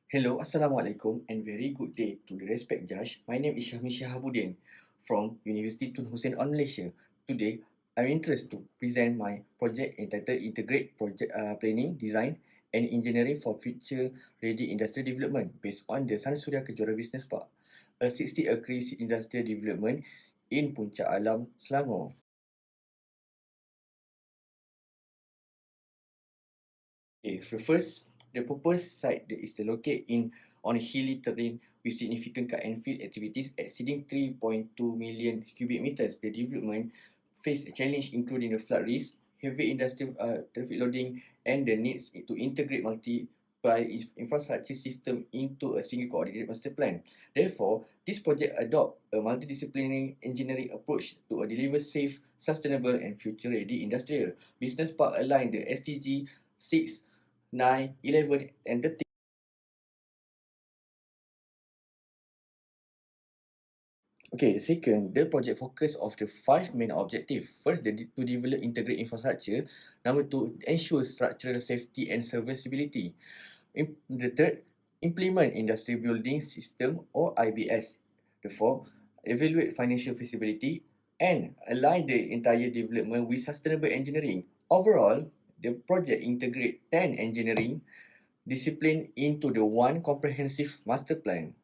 Hello, Assalamualaikum and very good day to the respect judge. My name is Syahmi Shahabuddin from University Tun Hussein on Malaysia. Today, I'm interested to present my project entitled Integrate Project Planning, Design and Engineering for Future Ready Industrial Development based on the Sun Surya Kejora Business Park, a 60-acre industrial development in Puncak Alam, Selangor. Okay, so first, the proposed site that is located on a hilly terrain with significant cut and fill activities exceeding 3.2 million cubic meters. The development faced a challenge including the flood risk, heavy industrial traffic loading, and the needs to integrate infrastructure system into a single coordinated master plan. Therefore, this project adopt a multidisciplinary engineering approach to deliver safe, sustainable, and future-ready industrial business park aligned the SDG 6, 9, 11, and 13. Okay, the second, the project focus of the five main objective. First, to develop integrate infrastructure. Number two, ensure structural safety and serviceability. The third, implement industrial building system or IBS. The fourth, evaluate financial feasibility and align the entire development with sustainable engineering. Overall, the project integrate 10 engineering discipline into the one comprehensive master plan.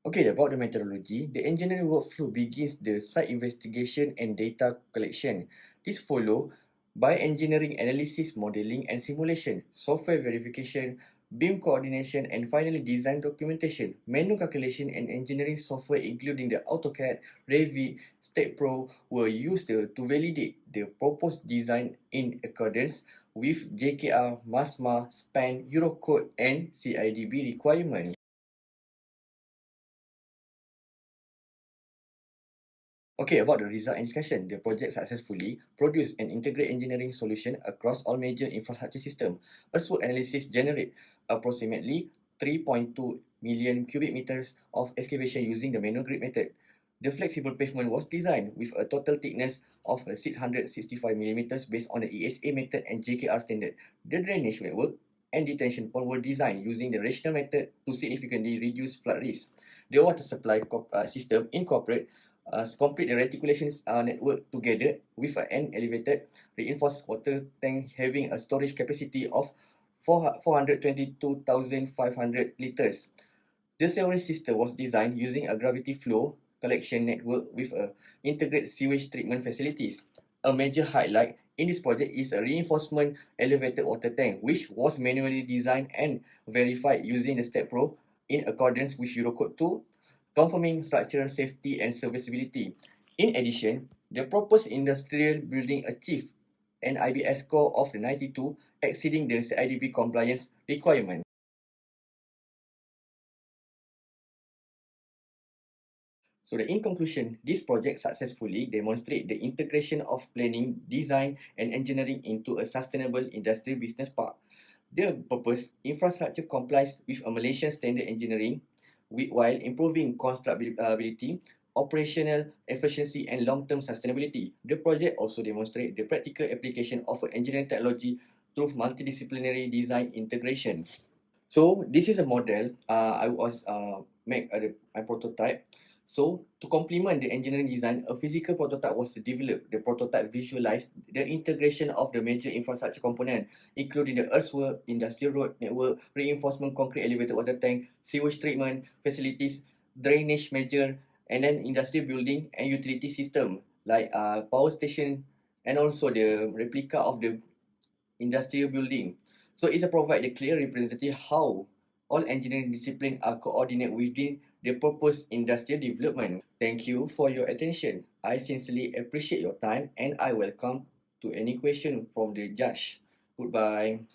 Okay, about the methodology, the engineering workflow begins the site investigation and data collection. This followed by engineering analysis, modeling, and simulation, software verification, BIM coordination, and finally design documentation. Manual calculation and engineering software including the AutoCAD, Revit, StackPro were used to validate the proposed design in accordance with JKR, MASMA, SPAN, Eurocode, and CIDB requirements. Okay, about the result and discussion, the project successfully produced an integrated engineering solution across all major infrastructure systems. Earthwork analysis generate approximately 3.2 million cubic meters of excavation using the manual grid method. The flexible pavement was designed with a total thickness of 665 millimeters based on the ESA method and JKR standard. The drainage network and detention pond were designed using the rational method to significantly reduce flood risk. The water supply system incorporate complete the reticulation network together with an elevated reinforced water tank having a storage capacity of 422,500 liters. The sewerage system was designed using a gravity flow collection network with a integrated sewage treatment facilities. A major highlight in this project is a reinforcement elevated water tank, which was manually designed and verified using the STEP Pro in accordance with Eurocode 2, confirming structural safety and serviceability. In addition, the proposed industrial building achieved an IBS score of 92, exceeding the CIDB compliance requirement. So in conclusion, this project successfully demonstrates the integration of planning, design, and engineering into a sustainable industrial business park. The purpose, infrastructure complies with a Malaysian standard engineering while improving constructability, operational efficiency, and long-term sustainability. The project also demonstrates the practical application of engineering technology through multidisciplinary design integration. So this is a model. I was make a prototype. So to complement the engineering design, a physical prototype was developed. The prototype visualized the integration of the major infrastructure component, including the earthwork, industrial road network, reinforcement concrete elevated water tank, sewage treatment facilities, drainage measure, and then industrial building and utility system like power station, and also the replica of the industrial building. So it's a provide a clear representative how all engineering disciplines are coordinated within the purpose industrial development. Thank you for your attention. I sincerely appreciate your time and I welcome to any question from the judge. Goodbye.